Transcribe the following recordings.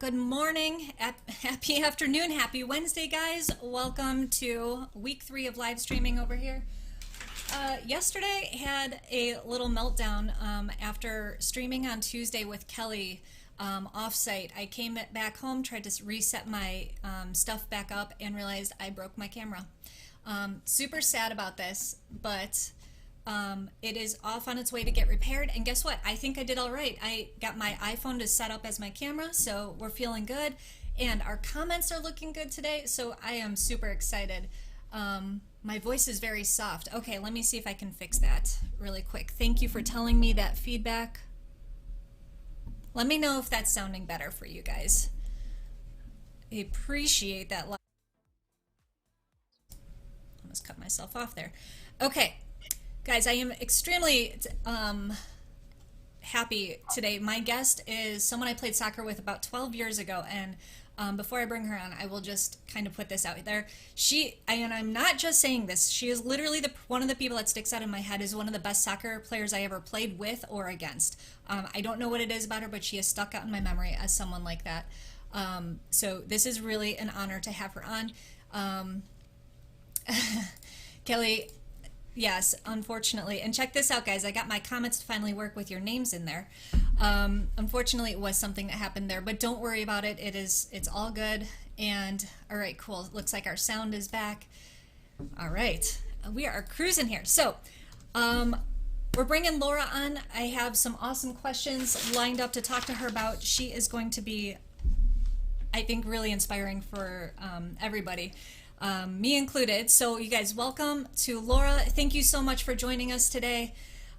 Good morning, happy afternoon, happy Wednesday, guys. Welcome to week 3 of live streaming over here. Yesterday had a little meltdown after streaming on Tuesday with Kelly offsite. I came back home, tried to reset my stuff back up, and realized I broke my camera. Super sad about this, but it is off on its way to get repaired, and guess what? I think I did all right. I got my iPhone to set up as my camera, so we're feeling good, and our comments are looking good today, so I am super excited. My voice is very soft. Okay, let me see if I can fix that really quick. Thank you for telling me that feedback. Let me know if that's sounding better for you guys. I appreciate that. Almost cut myself off there. Okay. Guys, I am extremely happy today. My guest is someone I played soccer with about 12 years ago, and before I bring her on, I will just kind of put this out there. And I'm not just saying this, she is literally one of the people that sticks out in my head as one of the best soccer players I ever played with or against. I don't know what it is about her, but she has stuck out in my memory as someone like that. So this is really an honor to have her on. Kelly, yes, unfortunately. And check this out, guys. I got my comments to finally work with your names in there. Unfortunately, it was something that happened there, but don't worry about it. It's all good. And all right, cool. Looks like our sound is back. All right, we are cruising here. So we're bringing Laura on. I have some awesome questions lined up to talk to her about. She is going to be, I think, really inspiring for everybody. Me included. So you guys, welcome to Laura. Thank you so much for joining us today.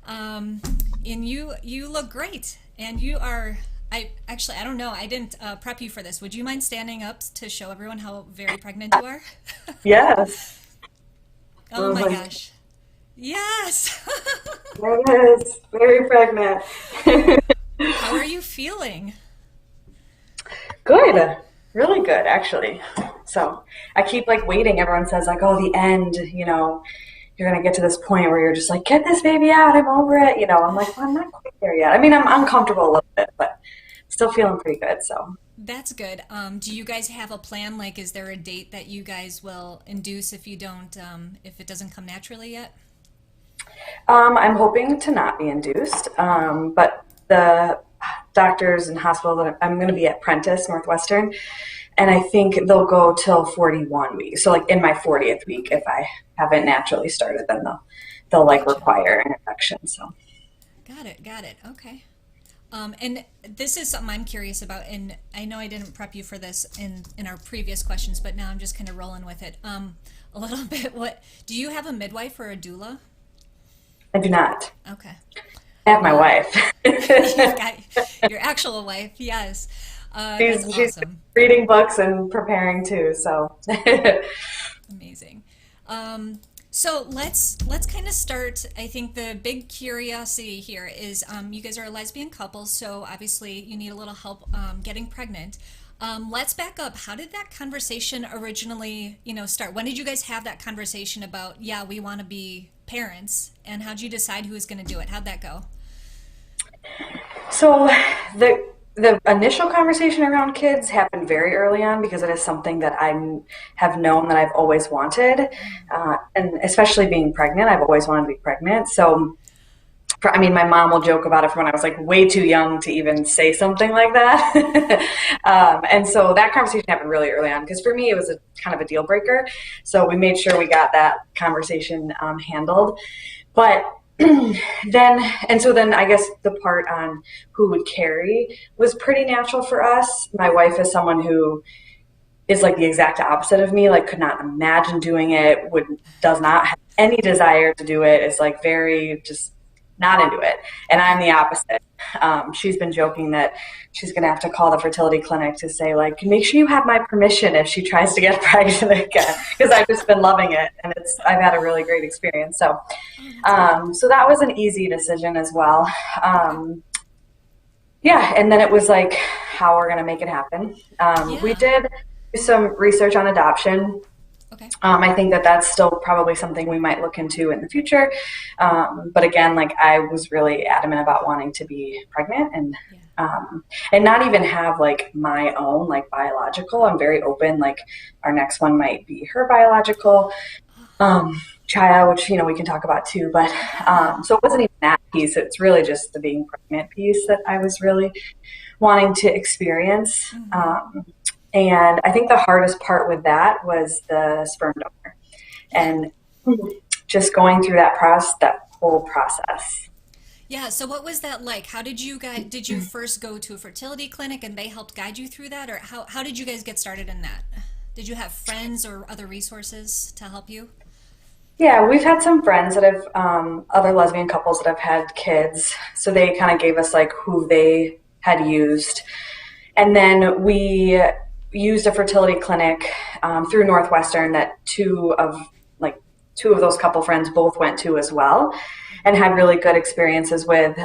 And you look great. And you are, I don't know, I didn't prep you for this. Would you mind standing up to show everyone how very pregnant you are? Yes. Oh my gosh. Yes. Yes, very pregnant. How are you feeling? Good. Really good, actually. So I keep like waiting. Everyone says like, oh, the end, you're going to get to this point where you're just like, get this baby out. I'm over it. I'm like, well, I'm not quite there yet. I mean, I'm uncomfortable a little bit, but still feeling pretty good. So That's good. Do you guys have a plan? Like, is there a date that you guys will induce if you don't, if it doesn't come naturally yet? I'm hoping to not be induced. But the doctors and hospital that I'm going to be at Prentice Northwestern, and I think they'll go till 41 weeks. So like in my 40th week, if I haven't naturally started, then they'll like Gotcha. require an infection. So Got it. Got it. Okay. And this is something I'm curious about, and I know I didn't prep you for this in our previous questions, but now I'm just kind of rolling with it a little bit. What do you have, a midwife or a doula? I do not. Okay. I have my wife. You've got your actual wife, yes. That's She's awesome. reading books and preparing too. So Amazing. So let's kind of start. I think the big curiosity here is you guys are a lesbian couple, so obviously you need a little help getting pregnant. Let's back up. How did that conversation originally, start? When did you guys have that conversation about, yeah, we want to be parents, and how'd you decide who was going to do it? How'd that go? so the initial conversation around kids happened very early on because it is something that I have known that I've always wanted, and especially being pregnant, I've always wanted to be pregnant. So I mean, my mom will joke about it from when I was like way too young to even say something like that. And so that conversation happened really early on because for me it was a kind of a deal breaker. So we made sure we got that conversation handled. But then I guess the part on who would carry was pretty natural for us. My wife is someone who is like the exact opposite of me, like could not imagine doing it, does not have any desire to do it, is like very just not into it. And I'm the opposite. She's been joking that she's going to have to call the fertility clinic to say, like, make sure you have my permission if she tries to get pregnant again, because I've just been loving it and I've had a really great experience. So, so that was an easy decision as well. Yeah. And then it was like how we're going to make it happen. We Yeah. did do some research on adoption. Okay. I think that that's still probably something we might look into in the future. But again, like I was really adamant about wanting to be pregnant, and and not even have like my own like biological. I'm very open. Like our next one might be her biological child, which we can talk about too. But so it wasn't even that piece. It's really just the being pregnant piece that I was really wanting to experience. And I think the hardest part with that was the sperm donor, and just going through that whole process. Yeah, so what was that like? How did you first go to a fertility clinic and they helped guide you through that, or how did you guys get started in that? Did you have friends or other resources to help you? Yeah, we've had some friends that have other lesbian couples that have had kids, so they kind of gave us like who they had used, and then we used a fertility clinic through Northwestern that two of those couple friends both went to as well, and had really good experiences with.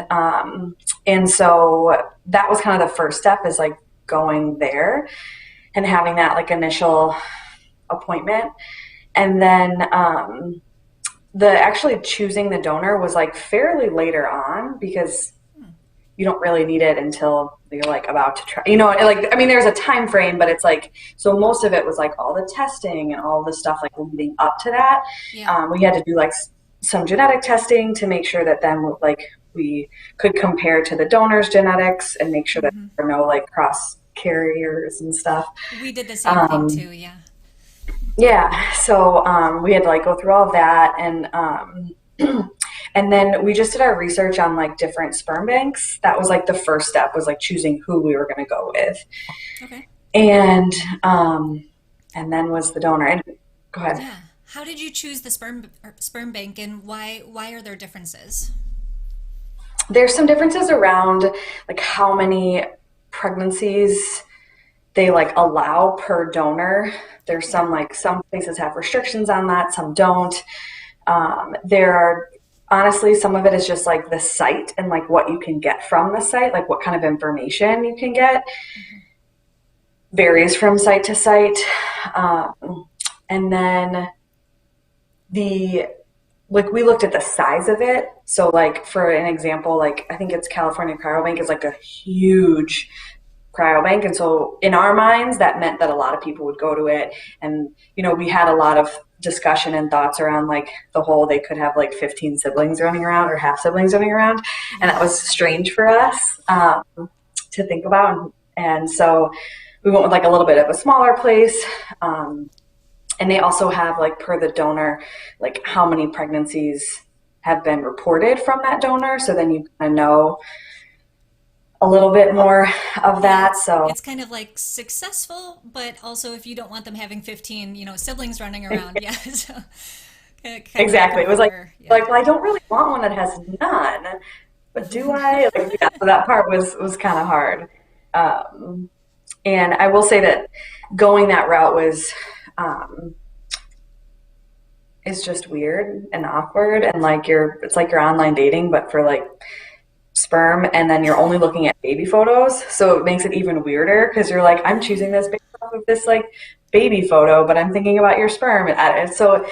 And so that was kind of the first step, is like going there and having that like initial appointment. And then the actually choosing the donor was like fairly later on, because you don't really need it until you're like about to try, like, I mean, there's a time frame, but it's like, so most of it was like all the testing and all the stuff like leading up to that. Yeah. We had to do like some genetic testing to make sure that then like we could compare to the donor's genetics and make sure that there are no like cross carriers and stuff. We did the same thing too, yeah. Yeah, so we had to like go through all of that, and and then we just did our research on like different sperm banks. That was like the first step, was like choosing who we were going to go with. Okay. And then was the donor. And go ahead. Yeah. How did you choose the sperm bank, and why are there differences? There's some differences around like how many pregnancies they like allow per donor. There's some places have restrictions on that, some don't. There are, honestly, some of it is just like the site and like what you can get from the site, like what kind of information you can get. Varies from site to site. And then we looked at the size of it. So like for an example, like I think it's California Cryobank is like a huge cryobank, and so in our minds that meant that a lot of people would go to it. And we had a lot of discussion and thoughts around like the whole, they could have like 15 siblings running around or half siblings running around, and that was strange for us to think about. And so we went with like a little bit of a smaller place. And they also have like per the donor, like how many pregnancies have been reported from that donor, so then you kind of know a little bit more of that. So it's kind of like successful, but also if you don't want them having 15, siblings running around. Yeah. So, exactly. It was well, I don't really want one that has none, but do I? Like, yeah, so that part was kind of hard. And I will say that going that route was, is just weird and awkward. And like it's like you're online dating, but for like sperm, and then you're only looking at baby photos, so it makes it even weirder, because you're like, I'm choosing this based off of this like baby photo, but I'm thinking about your sperm. And so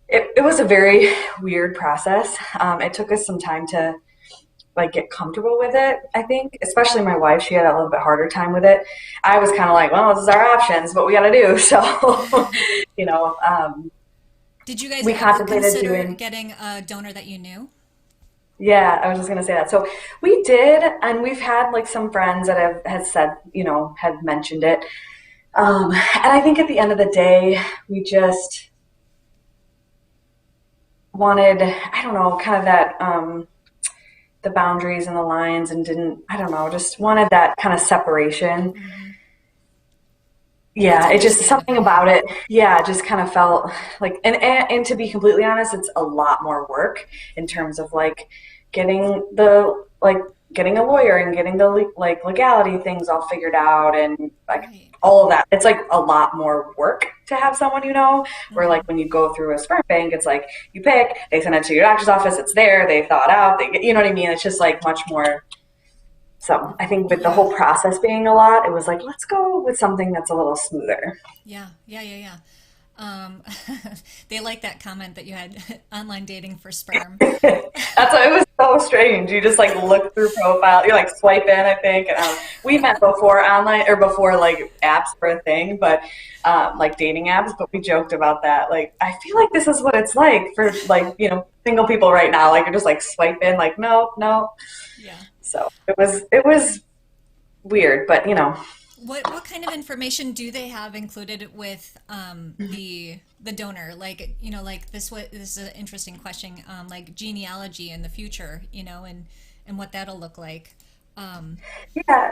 it was a very weird process. It took us some time to like get comfortable with it. I think especially my wife, she had a little bit harder time with it. I was kind of like, well, this is our options, what we got to do. So did you guys we ever contemplated consider doing getting a donor that you knew? Yeah, I was just gonna say that. So we did, and we've had like some friends that have said, had mentioned it. And I think at the end of the day, we just wanted, I don't know, kind of that the boundaries and the lines, and just wanted that kind of separation. Yeah, it just, something about it, yeah, just kind of felt like, and to be completely honest, it's a lot more work in terms of like getting getting a lawyer and getting the like legality things all figured out, and like all of that. It's like a lot more work to have someone, where like when you go through a sperm bank, it's like you pick, they send it to your doctor's office, it's there, they thaw it out, you know what I mean? It's just like much more. So I think with the whole process being a lot, it was like, let's go with something that's a little smoother. Yeah. They like that comment that you had online dating for sperm. That's what it was. so strange. You just like look through profile, you like swipe in, I think. We met before online or before like apps were a thing, but like dating apps. But we joked about that. Like, I feel like this is what it's like for like single people right now. Like, you're just like swipe in, like no, no. Yeah. So it was weird, but What kind of information do they have included with the donor? Like, like this is an interesting question. Like genealogy in the future, and what that'll look like. Yeah.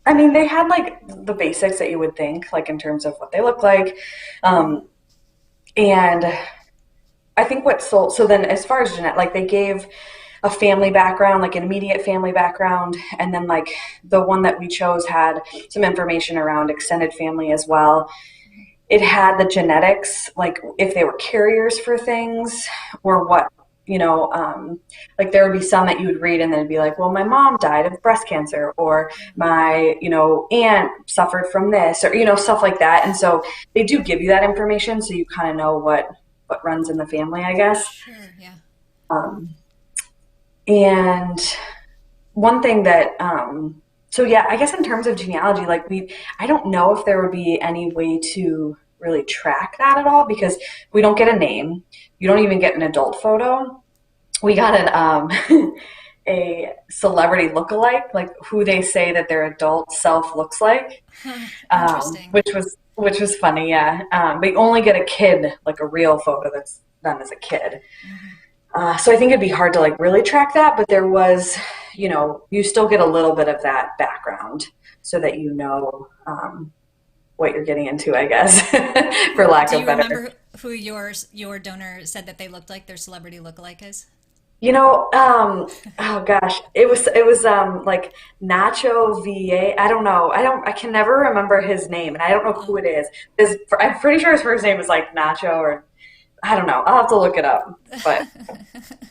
I mean, they had like the basics that you would think, like in terms of what they look like. And I think what sold, so then as far as Jeanette, like they gave a family background, like an immediate family background. And then like the one that we chose had some information around extended family as well. It had the genetics, like if they were carriers for things or what, like there would be some that you would read and then it'd be like, well, my mom died of breast cancer or my, aunt suffered from this or, stuff like that. And so they do give you that information. So you kind of know what runs in the family, I guess. Sure, yeah. And one thing that, so yeah, I guess in terms of genealogy, like I don't know if there would be any way to really track that at all because we don't get a name. You don't even get an adult photo. We got a celebrity lookalike, like who they say that their adult self looks like, Interesting. which was funny. Yeah. But you only get a kid, like a real photo that's done as a kid. So I think it'd be hard to like really track that, but there was, you still get a little bit of that background so that what you're getting into, I guess, for lack of better. Do you remember who your donor said that they looked like their celebrity lookalike is? Oh gosh, it was like Nacho VA. I don't know. I can never remember his name, and I don't know who it is. I'm pretty sure his first name is like Nacho or I don't know. I'll have to look it up, but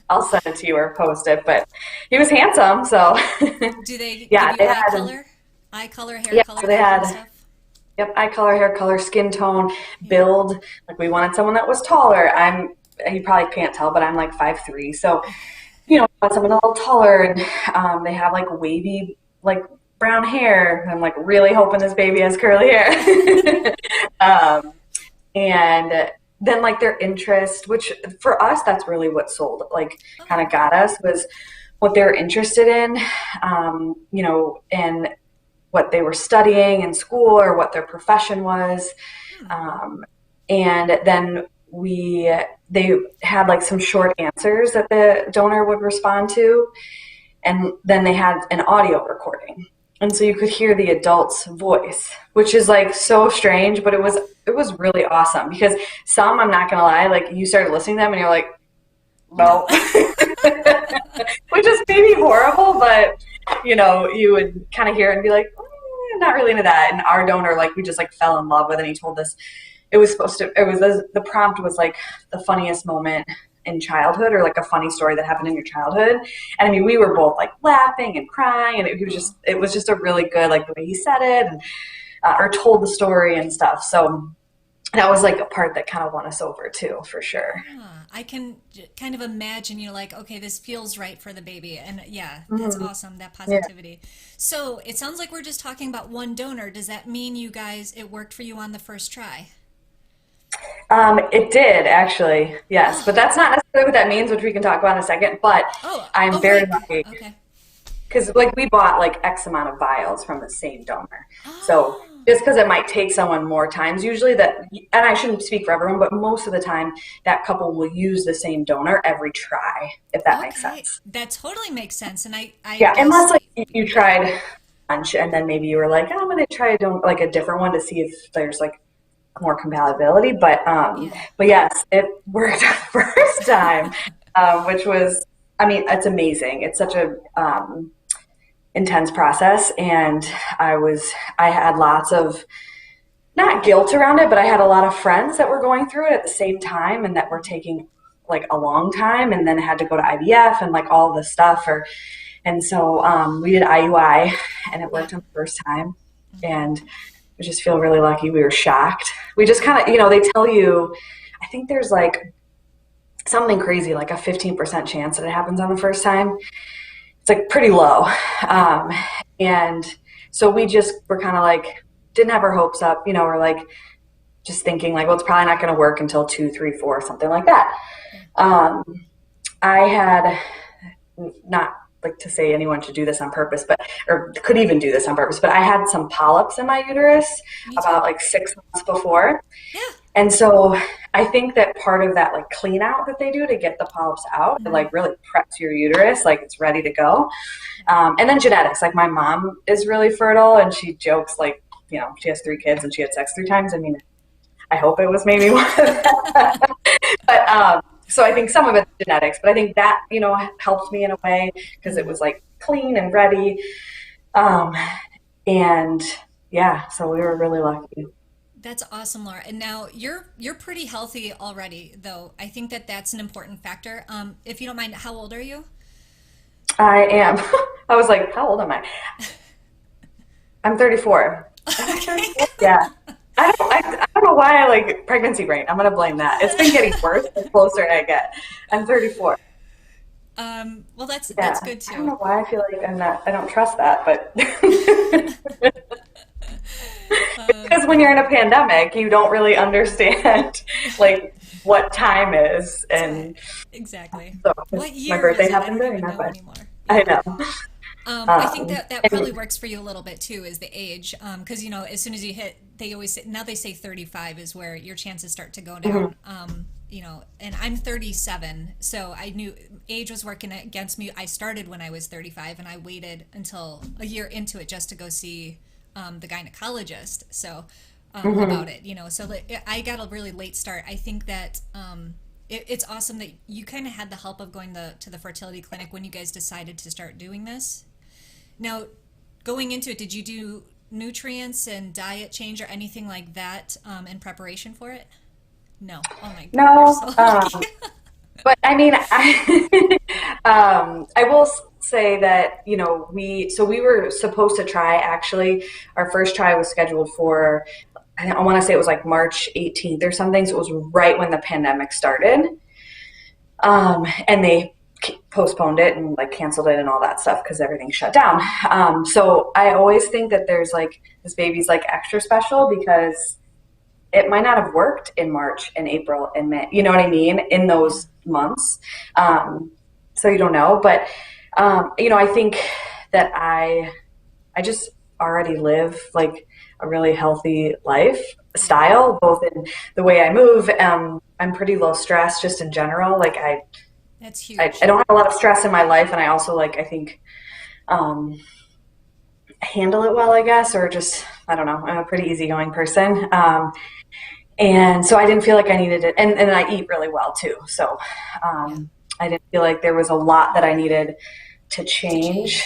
I'll send it to you or post it. But he was handsome, so Do they yeah, give they you had eye color, hair yeah, color, so they that kind had of stuff? yep, eye color, hair color, skin tone, build. Like we wanted someone that was taller. You probably can't tell, but I'm like 5'3", so want someone a little taller, and they have like wavy, like brown hair. I'm like really hoping this baby has curly hair. And then like their interest, which for us, that's really what sold, like kind of got us was what they're interested in, and what they were studying in school or what their profession was. And then they had like some short answers that the donor would respond to. And then they had an audio recording. And so you could hear the adult's voice, which is like so strange, but it was really awesome because I'm not going to lie, like you started listening to them and you're like, no, which is maybe horrible, but you would kind of hear it and be like, not really into that. And our donor, like we just like fell in love with, and he told us the prompt was like the funniest moment in childhood or like a funny story that happened in your childhood. And I mean, we were both like laughing and crying, and it was just a really good, like the way he said it and or told the story and stuff. So that was like a part that kind of won us over too, for sure. I can kind of imagine, like, okay, this feels right for the baby. And yeah, that's awesome, that positivity. Yeah. So it sounds like we're just talking about one donor. Does that mean it worked for you on the first try? It did actually, yes, but that's not necessarily what that means, which we can talk about in a second. But I'm very lucky because like we bought like X amount of vials from the same donor. So just because it might take someone more times, usually and I shouldn't speak for everyone, but most of the time that couple will use the same donor every try, if that makes sense. That totally makes sense, and I guess, unless like you tried lunch and then maybe you were like, I'm going to try a different one to see if there's like more compatibility, but yes, it worked the first time, which was, I mean, it's amazing. It's such a intense process, and I had lots of not guilt around it, but I had a lot of friends that were going through it at the same time and that were taking like a long time, and then had to go to IVF and like all this stuff, and so we did IUI, and it worked on the first time, and I just feel really lucky. We were shocked. We just kind of, they tell you, I think there's like something crazy, like a 15% chance that it happens on the first time. It's like pretty low. Um, and so we just were kind of like, didn't have our hopes up, we're like just thinking like, well, it's probably not going to work until 2, 3, 4, something like that. Um, I had not like to say anyone should do this on purpose, but or could even do this on purpose, but I had some polyps in my uterus about like 6 months before. Yeah. And so I think that part of that like clean out that they do to get the polyps out, it like really preps your uterus, like it's ready to go. And then genetics, like my mom is really fertile and she jokes like, she has 3 kids and she had sex 3 times. I mean, I hope it was maybe one of them. But so I think some of it's genetics, but I think that, helped me in a way because it was like clean and ready. And yeah, so we were really lucky. That's awesome, Laura. And now you're pretty healthy already, though. I think that that's an important factor. If you don't mind, how old are you? I am. I was like, how old am I? I'm 34. Okay. Yeah. I don't know why I like pregnancy brain. I'm going to blame that. It's been getting worse the closer I get. I'm 34. Well, that's Yeah. good I don't know too. why I feel like I don't trust that, but because when you're in a pandemic, you don't really understand like what time is. And Exactly. so What my year is birthday it? I happened don't during even that, know but anymore. I Yeah. know. I think that probably And, works for you a little bit too, is the age. Because, as soon as you hit, they always say, now they say 35 is where your chances start to go mhm, down. And I'm 37, so I knew age was working against me. I started when I was 35, and I waited until a year into it just to go see the gynecologist. So about mhm. it, So I got a really late start. I think that it's awesome that you kind of had the help of going to the fertility clinic when you guys decided to start doing this. Now, going into it, did you do nutrients and diet change or anything like that in preparation for it? No. Oh my God, you're so No, lucky. but I mean, I will say that, we were supposed to try actually, our first try was scheduled for, I want to say it was like March 18th or something. So it was right when the pandemic started. And they postponed it and like canceled it and all that stuff because everything shut down. So I always think that there's like, this baby's like extra special because it might not have worked in March and April and May. You know what I mean? In Yeah. those months. So you don't know, but I think that I just already live like a really healthy life Yeah. style, both in the way I move. I'm pretty low stress just in general. Like That's I huge. don't have a lot of stress in my life, and I also like I think um, handle it well, I guess, or just I don't know. I'm a pretty easygoing person. And so I didn't feel like I needed it. And I eat really well too. So Yeah. I didn't feel like there was a lot that I needed to To change, change.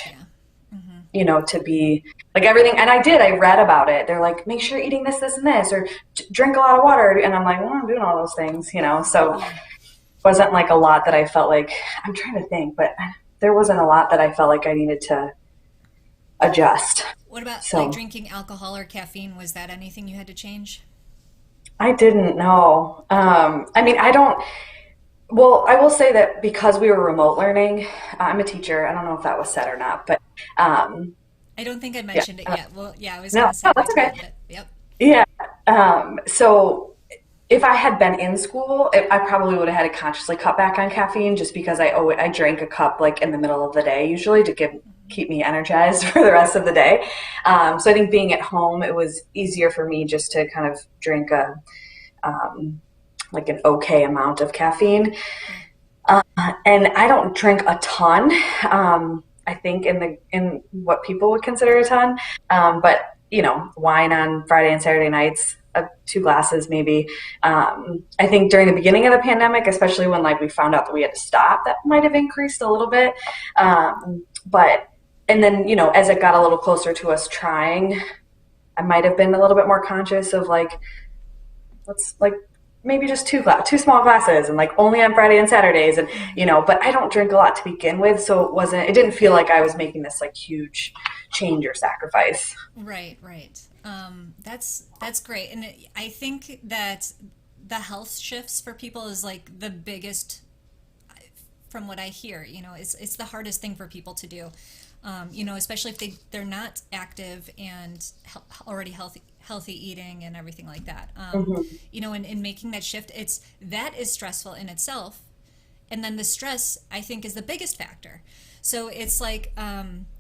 Yeah. Hmm. to be like everything. And I read about it. They're like, make sure you're eating this, this, and this, or drink a lot of water. And I'm like, well, I'm doing all those things. So it Yeah. wasn't like a lot that I felt like, I'm trying to think, but there wasn't a lot that I felt like I needed to adjust. What about like So drinking alcohol or caffeine? Was that anything you had to change? I didn't know. I mean, I don't. Well, I will say that because we were remote learning, I'm a teacher. I don't know if that was said or not, but um, I don't think I yeah, mentioned it yet. Well, yeah, I was no, gonna say no, wait that's till the okay. end, but yep. Yeah. So if I had been in school, I probably would have had to consciously cut back on caffeine just because I drank a cup like in the middle of the day usually to keep me energized for the rest of the day. So I think being at home, it was easier for me just to kind of drink um, like an okay amount of caffeine. Yeah. And I don't drink a ton. I think in what people would consider a ton, but wine on Friday and Saturday nights, 2 glasses maybe. I think during the beginning of the pandemic, especially when like we found out that we had to stop, that might have increased a little bit. But and then as it got a little closer to us trying, I might have been a little bit more conscious of like let's like maybe just 2 small glasses and like only on Friday and Saturdays and Hmm. but I don't drink a lot to begin with, so it didn't feel like I was making this like huge change or sacrifice. Right, right. That's great, and I think that the health shifts for people is like the biggest from what I hear, it's the hardest thing for people to do. Especially if they're not active and already healthy eating and everything like that. In making that shift, that is stressful in itself. And then the stress, I think, is the biggest factor. So it's like,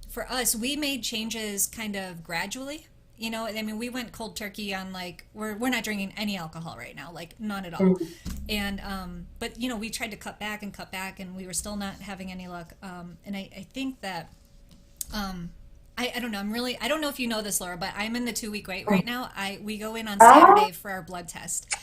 for us, we made changes kind of gradually. We went cold turkey on like, we're not drinking any alcohol right now, like none at all. And, but we tried to cut back, and we were still not having any luck. And I think that, I don't know. I don't know if you know this, Laura, but I'm in the 2-week wait right now. We go in on Saturday for our blood test.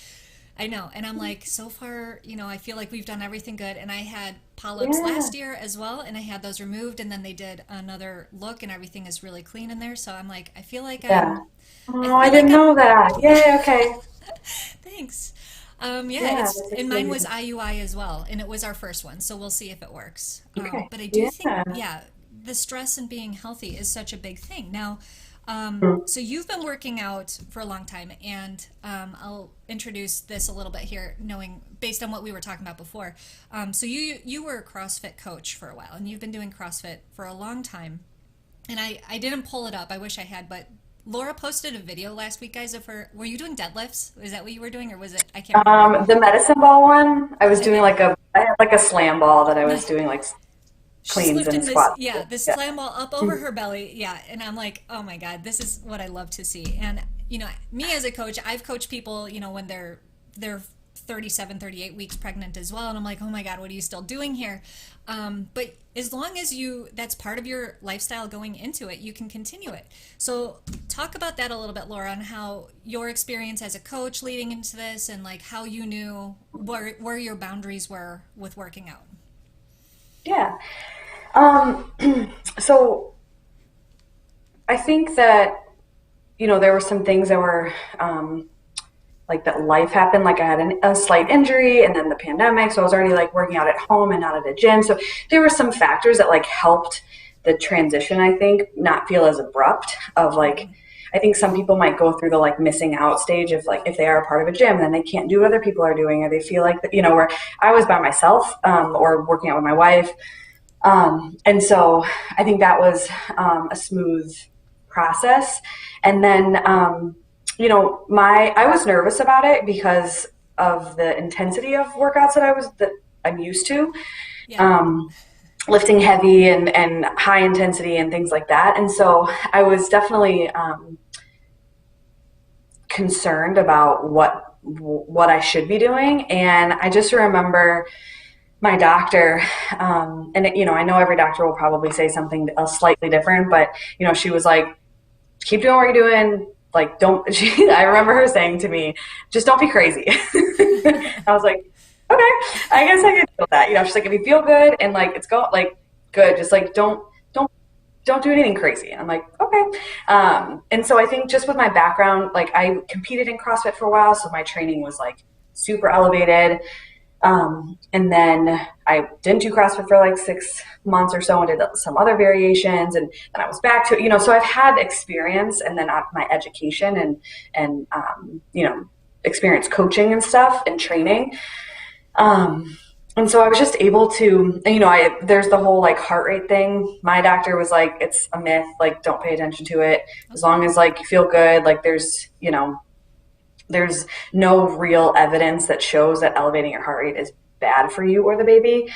I know. And I'm like, so far, I feel like we've done everything good. And I had polyps last year as well. And I had those removed. And then they did another look and everything is really clean in there. So I'm like, I feel like I didn't know that. Yeah. Okay. Thanks. And mine was IUI as well. And it was our first one. So we'll see if it works. Okay. But I do think, the stress and being healthy is such a big thing. Now, so you've been working out for a long time, and I'll introduce this a little bit here, knowing based on what we were talking about before. So you were a CrossFit coach for a while, and you've been doing CrossFit for a long time. And I didn't pull it up. I wish I had, but Laura posted a video last week, guys, of her. Were you doing deadlifts? Is that what you were doing, or was it? I can't remember. The medicine ball one. I was doing I had like a slam ball that I was doing like cleans and squats. This slam ball up over her belly. And I'm like, oh my God, this is what I love to see. And, me as a coach, I've coached people, when they're 37, 38 weeks pregnant as well. And I'm like, oh my God, what are you still doing here? But as long as that's part of your lifestyle going into it, you can continue it. So talk about that a little bit, Laura, on how your experience as a coach leading into this, and like how you knew where your boundaries were with working out. Yeah. So I think that, there were some things that were, like that life happened. Like I had a slight injury and then the pandemic. So I was already like working out at home and not at a gym. So there were some factors that like helped the transition, I think, not feel as abrupt of like, I think some people might go through the like missing out stage of like, if they are a part of a gym, then they can't do what other people are doing, or they feel like, where I was by myself, or working out with my wife. And so I think that was, a smooth process. And then, I was nervous about it because of the intensity of workouts that I'm used to. Lifting heavy and high intensity and things like that. And so I was definitely concerned about what I should be doing. And I just remember my doctor, and I know every doctor will probably say something slightly different, but she was like, keep doing what you're doing. Like, I remember her saying to me, just don't be crazy. I was like, okay, I guess I can feel that. She's like, if you feel good and like it's good, just like don't do anything crazy. And I'm like, okay. And so I think just with my background, like I competed in CrossFit for a while, so my training was like super elevated. And then I didn't do CrossFit for like 6 months or so and did some other variations, and then I was back to it, so I've had experience, and then my education and experience coaching and stuff and training. And so I was just able to, there's the whole like heart rate thing. My doctor was like, it's a myth, like don't pay attention to it. As long as like you feel good, like there's no real evidence that shows that elevating your heart rate is bad for you or the baby.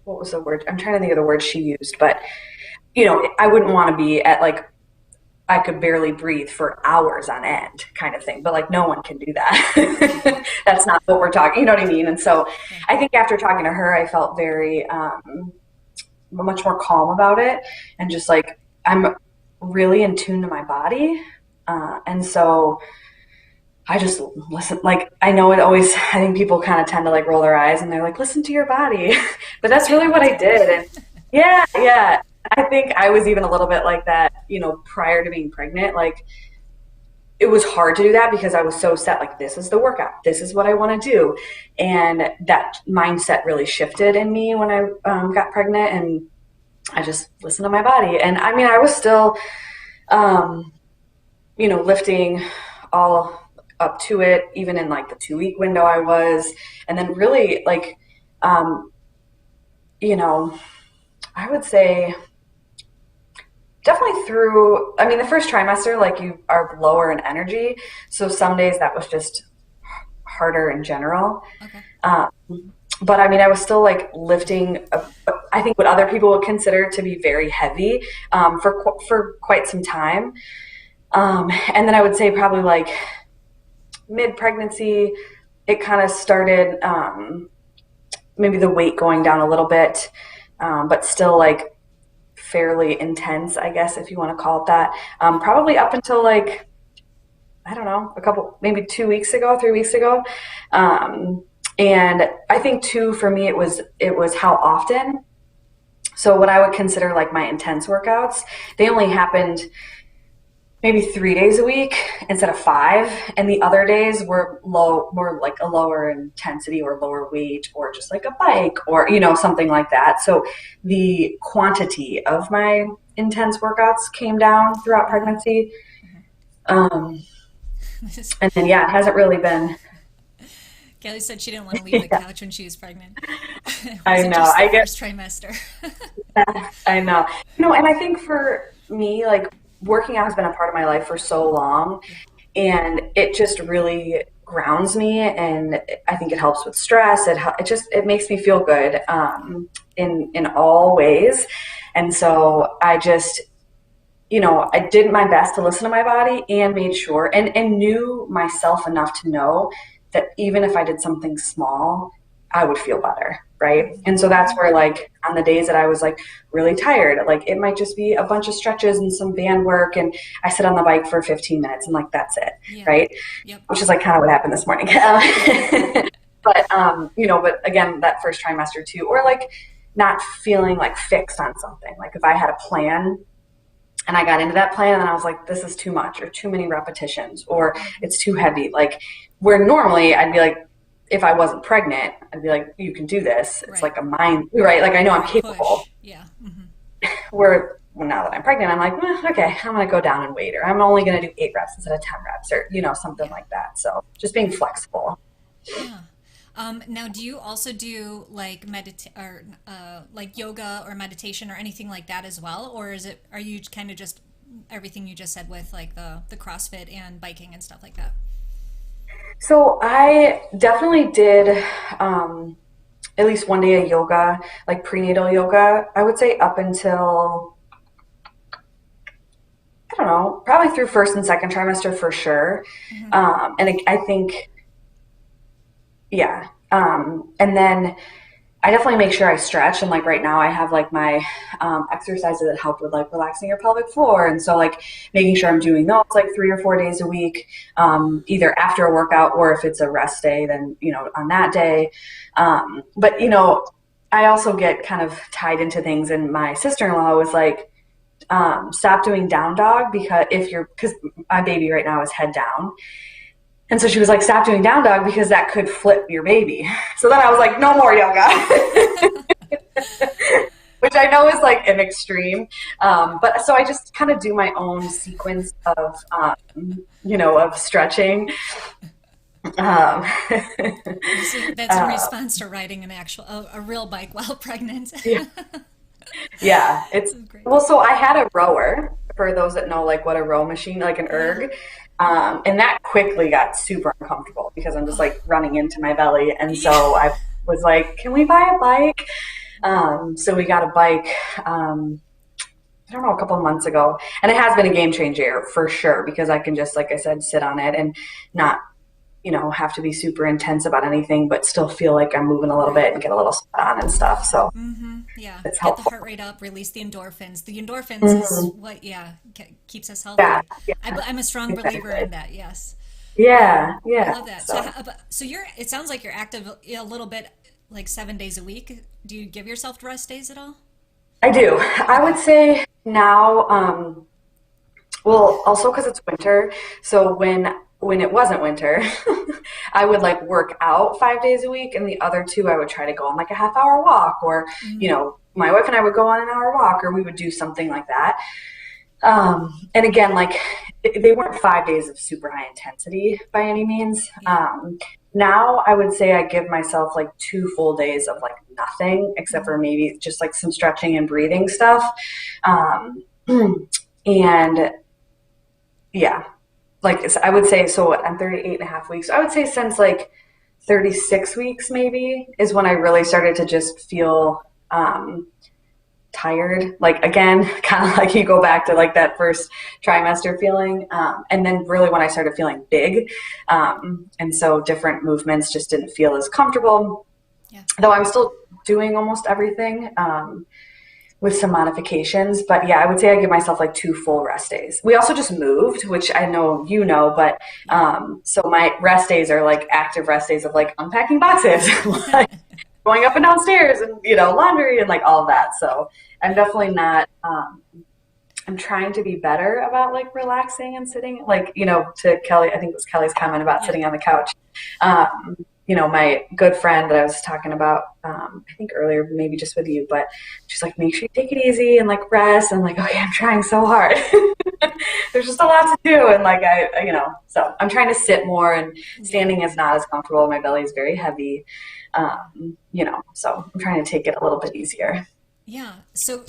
What was the word? I'm trying to think of the word she used, but I wouldn't want to be at like, I could barely breathe for hours on end kind of thing, but like no one can do that. That's not what we're talking, you know what I mean? And so I think after talking to her, I felt very, much more calm about it, and just like, I'm really in tune to my body. And so I just listen, like, I know I think people kind of tend to like roll their eyes and they're like, listen to your body, but that's really what I did. And yeah. I think I was even a little bit like that, prior to being pregnant. Like, it was hard to do that because I was so set, like, this is the workout, this is what I want to do. And that mindset really shifted in me when I got pregnant, and I just listened to my body. And I mean, I was still, lifting all up to it, even in like the 2-week window I was. And then really like, you know, I would say definitely through, I mean, the first trimester, like you are lower in energy. So some days that was just harder in general. Okay. But I mean, I was still like lifting, I think what other people would consider to be very heavy for quite some time. And then I would say probably like mid-pregnancy, it kind of started maybe the weight going down a little bit, but still like fairly intense, I guess, if you want to call it that. Probably up until like, I don't know, maybe 2 weeks ago, 3 weeks ago. And I think too, for me, it was how often. So what I would consider like my intense workouts, they only happened maybe 3 days a week instead of 5. And the other days were more like a lower intensity or lower weight or just like a bike or, something like that. So the quantity of my intense workouts came down throughout pregnancy. And then, yeah, it hasn't really been. Kelly said she didn't want to leave the couch when she was pregnant. I know. I guess first trimester. I know. And I think for me, like working out has been a part of my life for so long, and it just really grounds me, and I think it helps with stress. It makes me feel good in all ways, and so I just. I did my best to listen to my body and made sure and knew myself enough to know that even if I did something small, I would feel better. Right. And so that's where like on the days that I was like really tired, like it might just be a bunch of stretches and some band work. And I sit on the bike for 15 minutes and like, that's it. Yeah. Right. Yep. Which is like kind of what happened this morning. But again, that first trimester too, or like not feeling like fixed on something. Like if I had a plan and I got into that plan and I was like, this is too much or too many repetitions or it's too heavy. Like where normally I'd be like, if I wasn't pregnant, I'd be like, you can do this. It's like a mind, right? Like I know I'm capable. Push. Yeah. Mm-hmm. Where now that I'm pregnant, I'm like, okay, I'm going to go down and weight, or I'm only going to do 8 reps instead of 10 reps or, something like that. So just being flexible. Yeah. Now, do you also do like like yoga or meditation or anything like that as well? Or are you kind of just everything you just said with like the CrossFit and biking and stuff like that? So I definitely did at least one day of yoga, like prenatal yoga, I would say up until, I don't know, probably through first and second trimester for sure. Mm-hmm. And I think, yeah. And then I definitely make sure I stretch. And like right now I have like my exercises that help with like relaxing your pelvic floor. And so like making sure I'm doing those like 3 or 4 days a week, either after a workout or if it's a rest day, then, on that day. But, I also get kind of tied into things, and my sister-in-law was like, stop doing down dog because my baby right now is head down. And so she was like, stop doing down dog because that could flip your baby. So then I was like, no more yoga, which I know is like an extreme. But so I just kind of do my own sequence of, of stretching. That's in response to riding a real bike while pregnant. Yeah, it's well. So I had a rower, for those that know like what a row machine, like an erg. And that quickly got super uncomfortable because I'm just like running into my belly. And so I was like, can we buy a bike? So we got a bike, I don't know, a couple of months ago. And it has been a game changer for sure because I can just, like I said, sit on it and not, have to be super intense about anything, but still feel like I'm moving a little bit and get a little sweat on and stuff. So yeah, it's get helpful. the heart rate up, release the endorphins. The endorphins is what, keeps us healthy. Yeah. I'm a strong believer in that. Yes. Yeah. I love that. So it sounds like you're active a little bit, like 7 days a week. Do you give yourself rest days at all? I do. I would say now, well, also because it's winter. So when it wasn't winter, I would like work out 5 days a week, and the other 2 I would try to go on like a half-hour walk, or my wife and I would go on an hour walk, or we would do something like that. And again, like they weren't 5 days of super high intensity by any means. Yeah. Now I would say I give myself like 2 full days of like nothing except for maybe just like some stretching and breathing stuff. Um, and yeah, like I would say, so I'm 38 and a half weeks. So I would say since like 36 weeks maybe is when I really started to just feel tired. Like again, kind of like you go back to like that first trimester feeling. And then really when I started feeling big. And so different movements just didn't feel as comfortable, Yeah. though I'm still doing almost everything. With some modifications. But yeah, I would say I give myself like 2 full rest days. We also just moved, which I know you know, but so my rest days are like active rest days of like unpacking boxes, like going up and downstairs and, laundry and like all of that. So I'm definitely not, I'm trying to be better about like relaxing and sitting, like, to Kelly, I think it was Kelly's comment about Yeah. sitting on the couch. My good friend that I was talking about, I think earlier, maybe just with you, but she's like, make sure you take it easy and like rest. And I'm like, okay, I'm trying so hard. There's just a lot to do. And like, so I'm trying to sit more, and standing is not as comfortable. My belly is very heavy, so I'm trying to take it a little bit easier. Yeah. So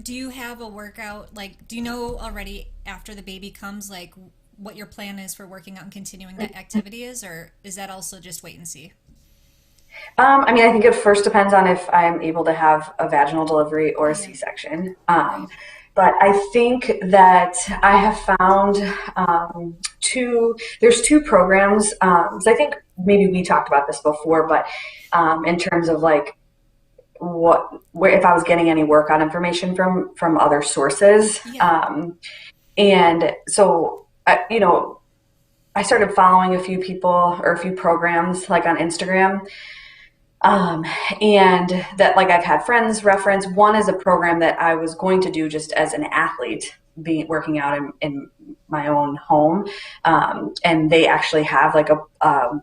do you have a workout? Like, do you know already after the baby comes, like what your plan is for working out and continuing that activity is, or is that also just wait and see? I mean, I think it first depends on if I'm able to have a vaginal delivery or a Yeah. C-section. Right. But I think that I have found there's two programs. So I think maybe we talked about this before, but in terms of like where if I was getting any workout information from other sources, Yeah. and so I started following a few people or a few programs like on Instagram, um, and that like I've had friends reference. One is a program that I was going to do just as an athlete, being working out in my own home, and they actually have like a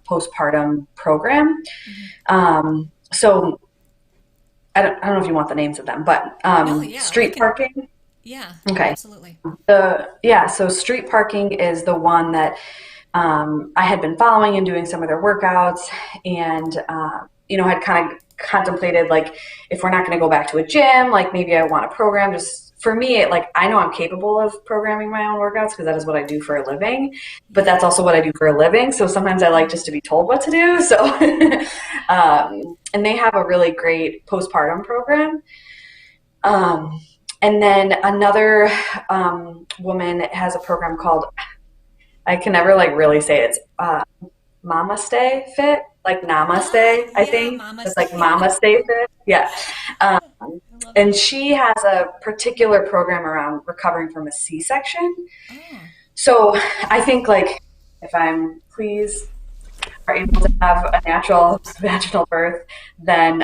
postpartum program. Hmm. So I don't know if you want the names of them, but No, yeah, we street can. parking. Yeah, Okay. absolutely. So street parking is the one that I had been following and doing some of their workouts, and had kind of contemplated like if we're not going to go back to a gym, like maybe I want a program. Just for me, like I know I'm capable of programming my own workouts because that is what I do for a living, but Yeah. that's also what I do for a living. So sometimes I like just to be told what to do. So, and they have a really great postpartum program. Um, and then another woman has a program called, I can never like really say it. It's Mama Stay Fit, like Namaste, I Yeah, think. Mama It's like Stay. Mama Stay Fit. Yeah. Um, I love and it. she has a particular program around recovering from a C-section. Oh, So I think like if I'm please are able to have a natural whoops. vaginal birth, then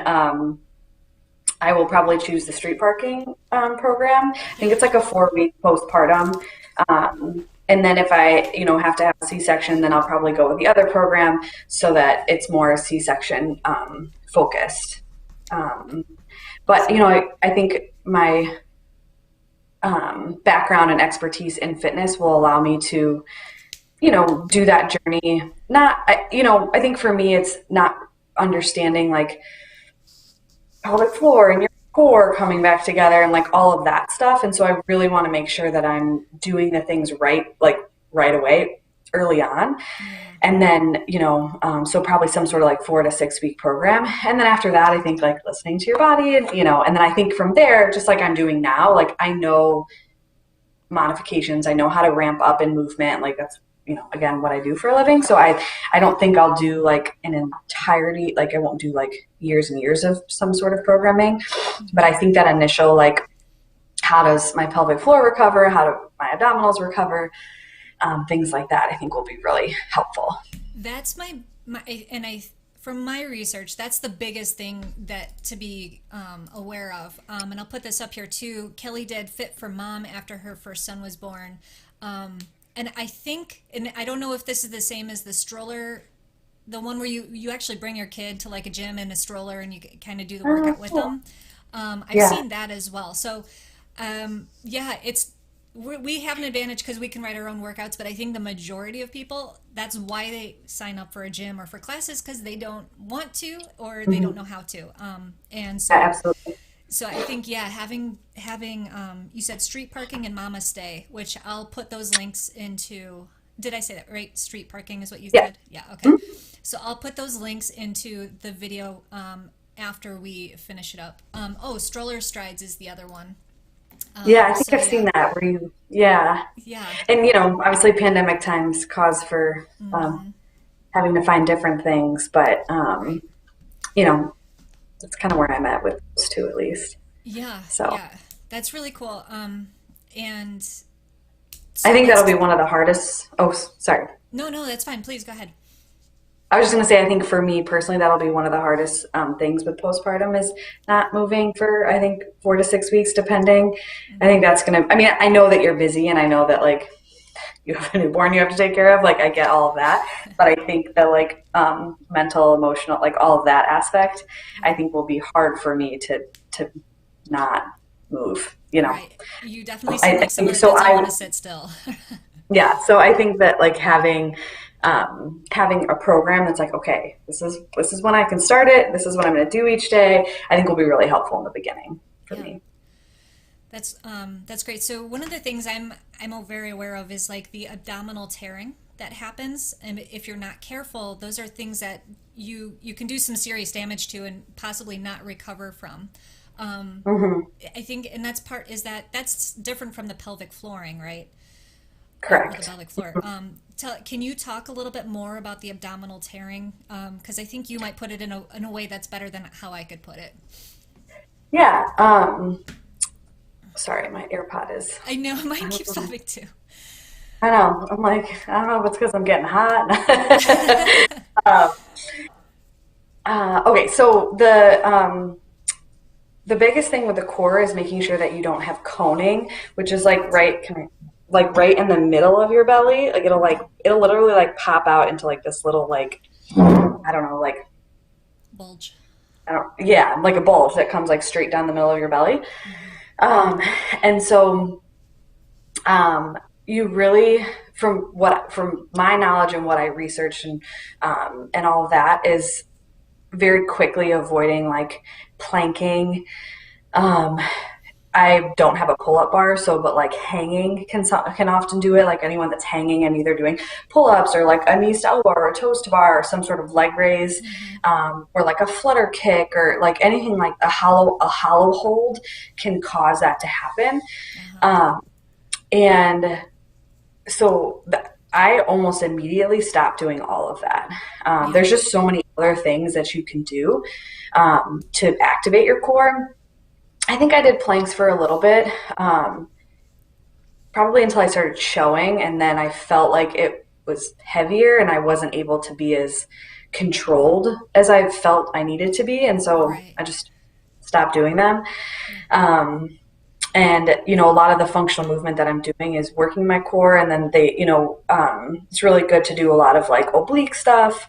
I will probably choose the street parking program. I think Yeah. it's like a 4 week postpartum. And then if I, have to have a C-section, then I'll probably go with the other program so that it's more C-section focused. Um, but, I think my background and expertise in fitness will allow me to, do that journey. I think for me, it's not understanding like pelvic floor and your core coming back together and like all of that stuff. And so I really want to make sure that I'm doing the things right, like right away, early on. Yeah. And then, so probably some sort of like 4 to 6 week program. And then after that, I think like listening to your body and, and then I think from there, just like I'm doing now, like I know modifications, I know how to ramp up in movement. Like that's, again, what I do for a living. So I don't think I'll do like an entirety, like I won't do like years and years of some sort of programming, but I think that initial, like, how does my pelvic floor recover? How do my abdominals recover? Things like that, I think will be really helpful. That's my and I from my research, that's the biggest thing that to be aware of. And I'll put this up here too. Kelly did Fit for Mom after her first son was born. And I think, and I don't know if this is the same as the stroller, the one where you actually bring your kid to like a gym in a stroller and you kind of do the workout with Cool. them. I've Yeah. seen that as well. So, yeah, it's we have an advantage because we can write our own workouts, but I think the majority of people, that's why they sign up for a gym or for classes, because they don't want to or they don't know how to. And Yeah, so, absolutely. so I think, yeah, having you said street parking and Mama Stay, which I'll put those links into. Did I say that right? Street parking is what you Yeah. said? Yeah, okay. So I'll put those links into the video after we finish it up. Oh, stroller strides is the other one. Yeah, I think So I've yeah, seen that where you, yeah. yeah. And, obviously pandemic times cause for having to find different things, but, Right. you know, that's kind of where I'm at with those two at least. Yeah, So yeah. That's really cool. And I so think let's that'll be one of the hardest. Oh, sorry. no, no, that's fine. Please go ahead. I was just going to say, I think for me personally, that'll be one of the hardest things with postpartum is not moving for, I think, 4 to 6 weeks, depending. I think that's going to, I mean, I know that you're busy and I know that like you have a newborn you have to take care of. Like I get all of that. But I think that like mental, emotional, like all of that aspect, I think will be hard for me to not move. Right. You definitely seem I like think someone that so. doesn't want to sit still. Yeah, so I think that like having a program that's like, okay, this is when I can start it. This is what I'm going to do each day. I think will be really helpful in the beginning for Yeah. me. That's great. So one of the things I'm very aware of is like the abdominal tearing that happens, and if you're not careful, those are things that you can do some serious damage to and possibly not recover from. I think, and that's different from the pelvic flooring, right? Or the Correct. pelvic floor. Can you talk a little bit more about the abdominal tearing? Because I think you might put it in a way that's better than how I could put it. Yeah. Sorry, my AirPod is. I know I mine don't keeps know. popping too. I know. I'm like, I don't know if it's because I'm getting hot. um, okay, so the biggest thing with the core is making sure that you don't have coning, which is like like right in the middle of your belly. Like it'll literally like pop out into like this little like I don't know like Bulge. I don't yeah like a bulge that comes like straight down the middle of your belly. Um, and so you really from my knowledge and what I researched and all of that is very quickly avoiding like planking. Um, I don't have a pull-up bar, so but like hanging can often do it. Like anyone that's hanging and either doing pull-ups or like a knees to elbow or a toes to bar or some sort of leg raise, or like a flutter kick or like anything like a hollow hold can cause that to happen. Um, and so I almost immediately stopped doing all of that. Yeah. There's just so many other things that you can do to activate your core. I think I did planks for a little bit, probably until I started showing, and then I felt like it was heavier and I wasn't able to be as controlled as I felt I needed to be, and so Right. I just stopped doing them. Yeah. And a lot of the functional movement that I'm doing is working my core, and then it's really good to do a lot of like oblique stuff,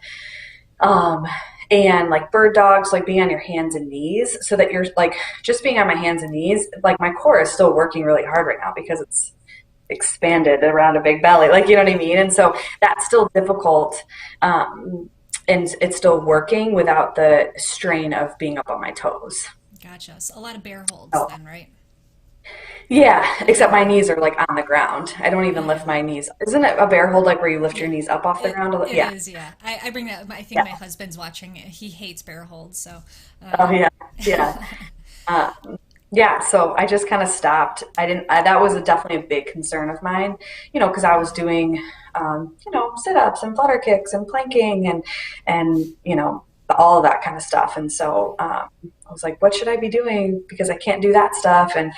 um, and like bird dogs, like being on your hands and knees, so that you're like just being on my hands and knees. Like my core is still working really hard right now because it's expanded around a big belly, like you know what I mean. And so that's still difficult, and it's still working without the strain of being up on my toes. Gotcha. So a lot of bear holds Oh. then, right? Yeah, except my knees are like on the ground. I don't even lift Yeah. my knees. Isn't it a bear hold like where you lift your Yeah. knees up off the ground? It Yeah, is, yeah. I bring that. I think yeah. my husband's watching it. He hates bear holds, so. Oh Um, yeah, yeah. Yeah, so I just kind of stopped. That was definitely a big concern of mine, because I was doing, sit-ups and flutter kicks and planking and all of that kind of stuff. And so I was like, what should I be doing? Because I can't do that stuff. And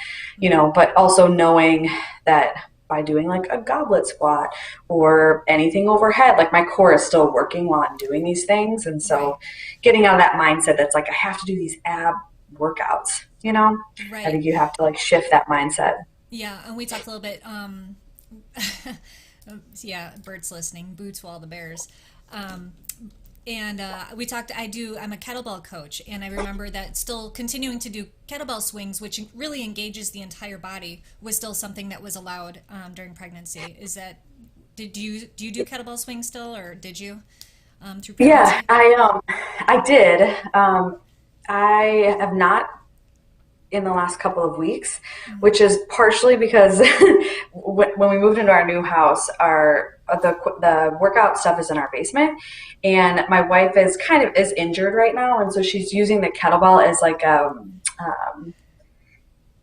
but also knowing that by doing like a goblet squat or anything overhead, like my core is still working while I'm doing these things. And right, so getting out of that mindset that's like, I have to do these ab workouts. I right. think you have to like shift that mindset. Yeah, and we talked a little bit. Yeah, birds listening, boots while the bears. Um, And we talked, I'm a kettlebell coach, and I remember that still continuing to do kettlebell swings, which really engages the entire body, was still something that was allowed during pregnancy. Do you do kettlebell swings still, or did you through Yeah, pregnancy? I did. I have not in the last couple of weeks, which is partially because when we moved into our new house, our the workout stuff is in our basement, and my wife is kind of is injured right now, and so she's using the kettlebell as like a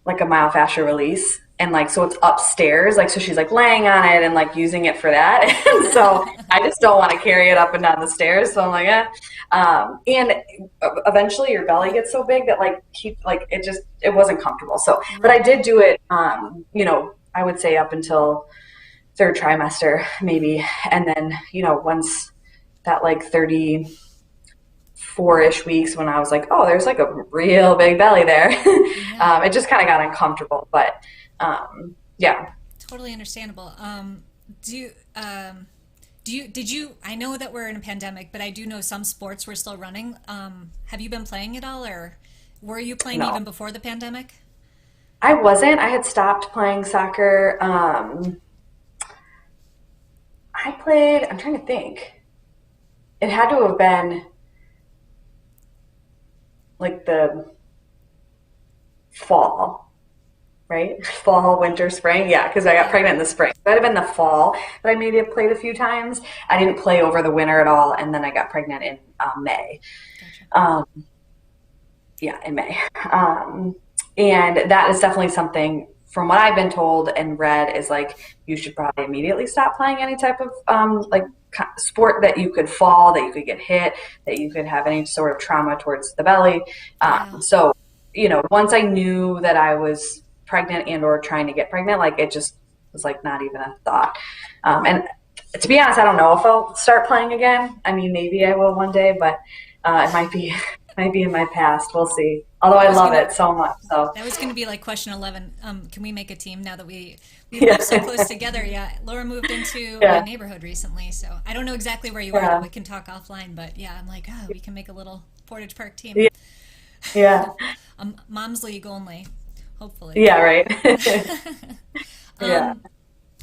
myofascial release. And like, so it's upstairs. Like, so she's like laying on it and like using it for that. And so I just don't want to carry it up and down the stairs. So I'm like, eh. And eventually your belly gets so big that it wasn't comfortable. So, but I did do it, I would say up until third trimester maybe. And then, once that like 34-ish weeks when I was like, oh, there's like a real big belly there. Yeah, It just kind of got uncomfortable, but yeah. totally understandable. Do you, did you, I know that we're in a pandemic, but I do know some sports were still running. Have you been playing at all, or were you playing No, even before the pandemic? I wasn't. I had stopped playing soccer. I played, I'm trying to think. It had to have been like the fall, right? Fall, winter, spring. Yeah, because I got Yeah, pregnant in the spring. That'd have been the fall that I maybe have played a few times. I didn't play over the winter at all, and then I got pregnant in May. gotcha. Um, yeah, in May. And that is definitely something from what I've been told and read is like you should probably immediately stop playing any type of sport that you could fall, that you could get hit, that you could have any sort of trauma towards the belly. Yeah. So, once I knew that I was pregnant and or trying to get pregnant, like it just was like not even a thought. And to be honest, I don't know if I'll start playing again. I mean, maybe I will one day, but it might be might be in my past. We'll see. Although I I was love gonna it so much. So That was going to be like question 11. Can we make a team now that we yeah, live so close together? Yeah, Laura moved into my yeah, neighborhood recently, so I don't know exactly where you are, though. yeah, We can talk offline, but yeah, I'm like, oh, we can make a little Portage Park team. yeah, yeah, Mom's league only, hopefully. yeah, right. Yeah. Um,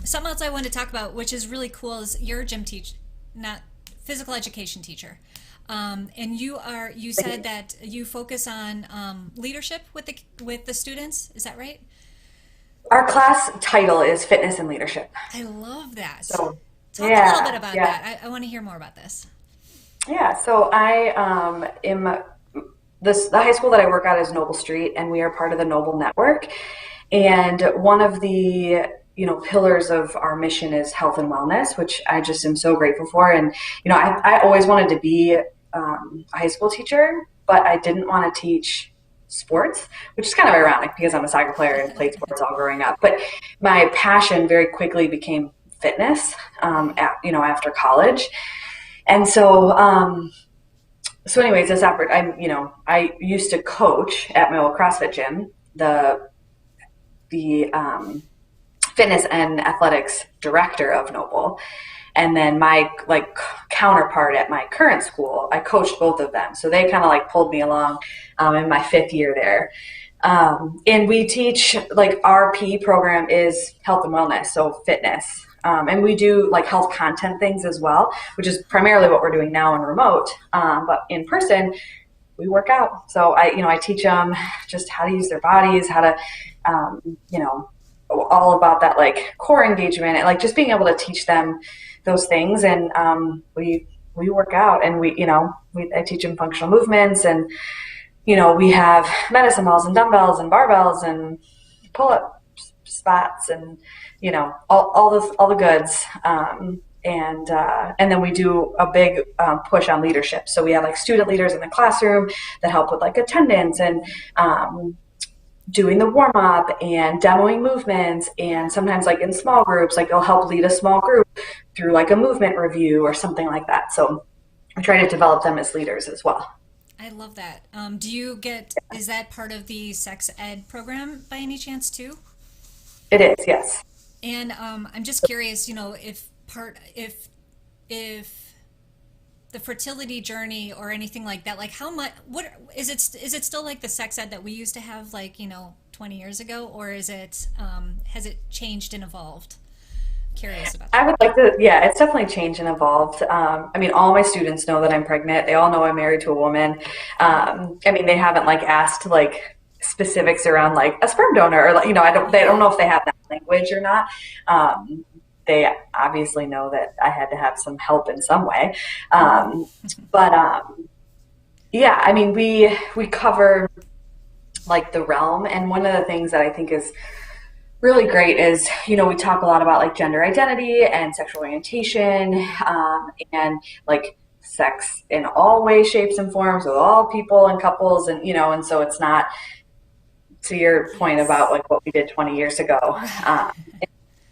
Something else I wanted to talk about, which is really cool, is you're a gym teacher, not physical education teacher. And you said that you focus on leadership with the students. Is that right? Our class title is Fitness and Leadership. I love that. So Talk a little bit yeah, about yeah, that. I want to hear more about this. yeah. So I am the high school that I work at is Noble Street, and we are part of the Noble Network. And one of the pillars of our mission is health and wellness, which I just am so grateful for. And I always wanted to be a high school teacher, but I didn't want to teach sports, which is kind of ironic because I'm a soccer player and played sports all growing up. But my passion very quickly became fitness after college. And so anyways, I used to coach at my old CrossFit gym, the fitness and athletics director of Noble. And then my like counterpart at my current school, I coached both of them. So they kind of like pulled me along in my fifth year there. And we teach like our PE program is health and wellness, so fitness. And we do like health content things as well, which is primarily what we're doing now in remote. But in person, we work out. So I teach them just how to use their bodies, how to, all about that like core engagement and like just being able to teach them those things. And we work out and I teach them functional movements and we have medicine balls and dumbbells and barbells and pull up spots and all the goods. And then we do a big push on leadership. So we have like student leaders in the classroom that help with like attendance and doing the warm up and demoing movements. And sometimes like in small groups, like they'll help lead a small group through like a movement review or something like that. So I try to develop them as leaders as well. I love that. Is that part of the sex ed program by any chance too? It is, yes. And I'm just curious, if the fertility journey or anything like that, like how much, what is it still like the sex ed that we used to have, like, 20 years ago, or is it, has it changed and evolved? Curious about I that. would like to, yeah, it's definitely changed and evolved. I mean, all my students know that I'm pregnant. They all know I'm married to a woman. I mean, they haven't like asked like specifics around like a sperm donor or like, they don't Yeah. know if they have that language or not. Um, they obviously know that I had to have some help in some way. Hmm. But yeah, I mean, we cover like the realm, and one of the things that I think is really great is, we talk a lot about like gender identity and sexual orientation, and like sex in all ways, shapes, and forms with all people and couples, and so it's not, to your point about Yes. like what we did 20 years ago. Right.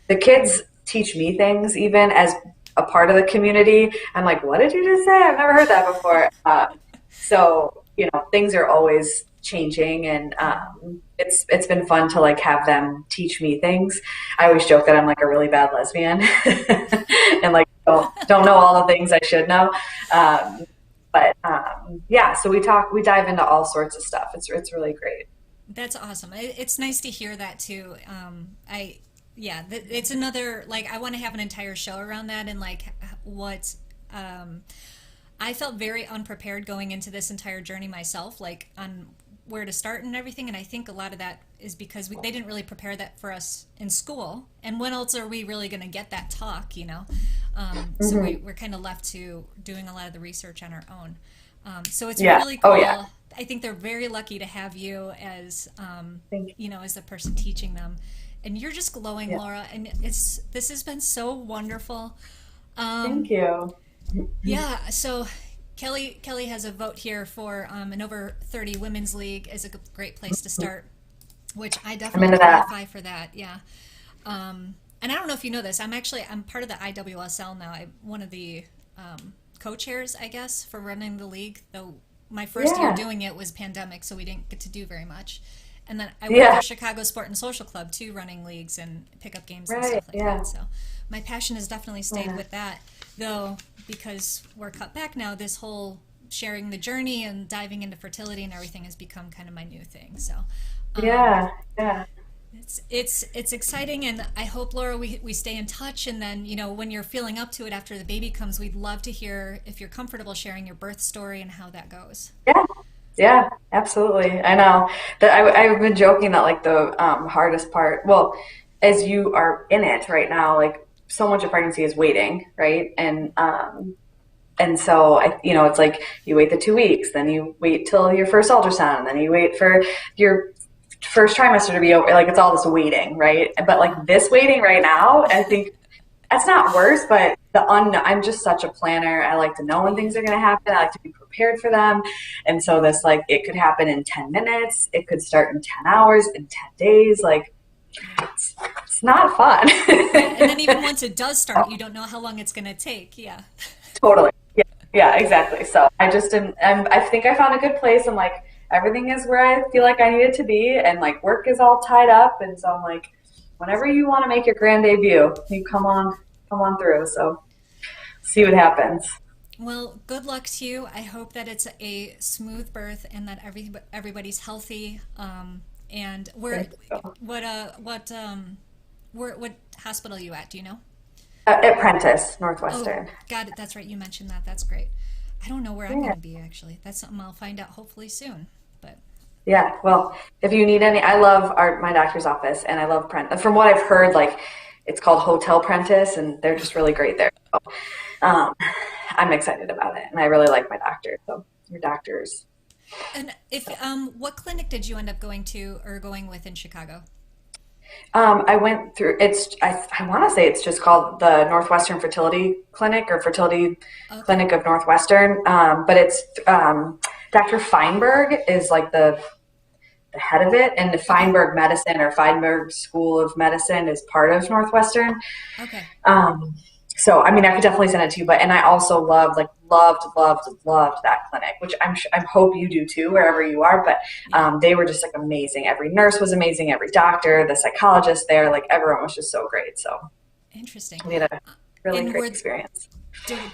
The kids teach me things even as a part of the community. I'm like, what did you just say? I've never heard that before. So things are always changing, and it's been fun to like have them teach me things. I always joke that I'm like a really bad lesbian, and like don't know all the things I should know. But yeah, so we dive into all sorts of stuff. It's really great. That's awesome. It's nice to hear that too. Yeah, it's another, like, I want to have an entire show around that, and like what, um, I felt very unprepared going into this entire journey myself, like on where to start and everything. And I think a lot of that is because they didn't really prepare that for us in school. And when else are we really going to get that talk? So Hmm. we're kind of left to doing a lot of the research on our own. So it's Yeah. really Oh cool. yeah. I think they're very lucky to have you as, Thank you. as the person teaching them. And you're just glowing, Yeah. Laura. And this has been so wonderful. Thank Um, you. yeah, so Kelly has a vote here for an over 30 women's league is a great place to start, which I I'm definitely into that. qualify for that. Yeah. And I don't know if you know this. I'm part of the IWSL now. I'm one of the co-chairs, I guess, for running the league. Though my first year Yeah. doing it was pandemic, so we didn't get to do very much. And then I work Yeah. for Chicago Sport and Social Club too, running leagues and pickup games and Right. stuff like Yeah. that. So my passion has definitely stayed Yeah. with that. Though, because we're cut back now, this whole sharing the journey and diving into fertility and everything has become kind of my new thing. So um, Yeah. Yeah. it's exciting, and I hope, Laura, we stay in touch. And then, when you're feeling up to it after the baby comes, we'd love to hear if you're comfortable sharing your birth story and how that goes. Yeah. Yeah. Absolutely. I know that I've been joking that like the hardest part, well, as you are in it right now, like so much of pregnancy is waiting, right? And so it's like you wait the 2 weeks, then you wait till your first ultrasound, then you wait for your first trimester to be over. Like it's all this waiting, right? But like this waiting right now, I think that's not worse, but I'm just such a planner. I like to know when things are going to happen. I like to be prepared for them. And so this, like, it could happen in 10 minutes. It could start in 10 hours, in 10 days. Like, Yeah. it's not fun. Yeah, and then even once it does start, you don't know how long it's going to take. Yeah. Totally. Yeah. Yeah, exactly. So I just I think I found a good place. I'm like, everything is where I feel like I need it to be. And like work is all tied up. And so I'm like, whenever you want to make your grand debut, you come on through. So see what happens. Well, good luck to you. I hope that it's a smooth birth and that everybody's healthy. And Thank you. what hospital are you at? Do you know? Apprentice, Oh, Northwestern. got it. That's right. You mentioned that. That's great. I don't know where I'm going Yeah. to be actually. That's something I'll find out hopefully soon. But Yeah. Well, if you need any, I love my doctor's office, and I love Prent. From what I've heard, like it's called Hotel Prentice, and they're just really great there. So, um, I'm excited about it, and I really like my doctor. So your doctors. and if So what clinic did you end up going to or going with in Chicago? I went through. I want to say it's just called the Northwestern Fertility Clinic or Fertility Okay. Clinic of Northwestern. But it's Dr. Feinberg is like the head of it, and the Okay. Feinberg Medicine or Feinberg School of Medicine is part of Northwestern. Okay. Um, so I mean, I could definitely send it to you, but and I also loved that clinic, which I hope you do too, wherever you are. But Yeah. they were just like amazing. Every nurse was amazing. Every doctor, the psychologist there, like everyone was just so great. So Interesting. we had a really And great were experience.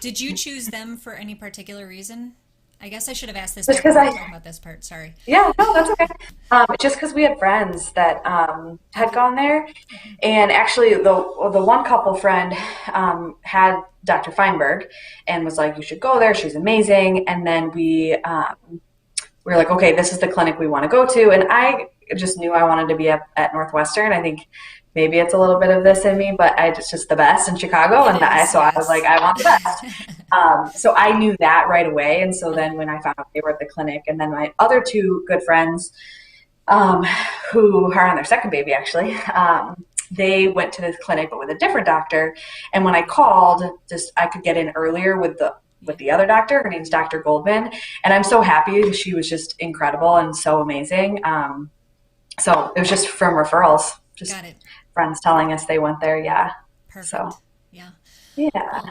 Did you choose them for any particular reason? I guess I should have asked this Just back because when we were I talking about this part. Sorry. Yeah, no, that's okay. Just because we had friends that had Okay. gone there, and actually the one couple friend had Dr. Feinberg and was like, "You should go there. She's amazing." And then we were like, "Okay, this is the clinic we want to go to." And I just knew I wanted to be up at Northwestern. I think maybe it's a little bit of this in me, but it's just the best in Chicago, It and is, so I was like, yes. I want the best. So I knew that right away. And so then when I found out they were at the clinic, and then my other two good friends, um, who are on their second baby actually, they went to this clinic but with a different doctor. And when I called, just I could get in earlier with the other doctor. Her name's Dr. Goldman, and I'm so happy. She was just incredible and so amazing. So it was just from referrals, just Got it. friends telling us they went there. Yeah. So Perfect. Yeah. yeah, Well,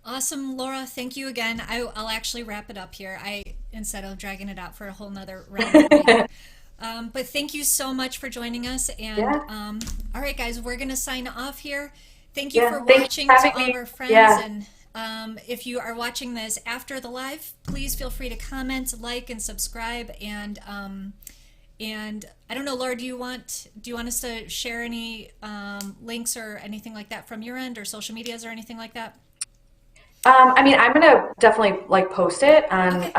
awesome, Laura. Thank you again. I'll actually wrap it up here. Instead of dragging it out for a whole nother round of reading. But thank you so much for joining us. And yeah, all right, guys, we're going to sign off here. Thank you yeah. for Thanks watching for to having all of me. our friends. Yeah, And if you are watching this after the live, please feel free to comment, like, and subscribe. And I don't know, Laura, do you want us to share any links or anything like that from your end, or social medias or anything like that? I mean, I'm gonna definitely like post it on Okay.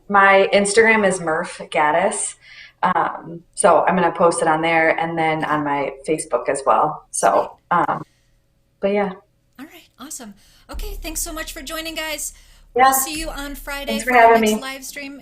my Instagram is Murph Gaddis. So I'm gonna post it on there and then Okay. on my Facebook as well. Sweet. So, but yeah, All right. Awesome. Okay. Thanks so much for joining, guys. We'll yeah. see you on Friday Thanks for for our having next me. live stream.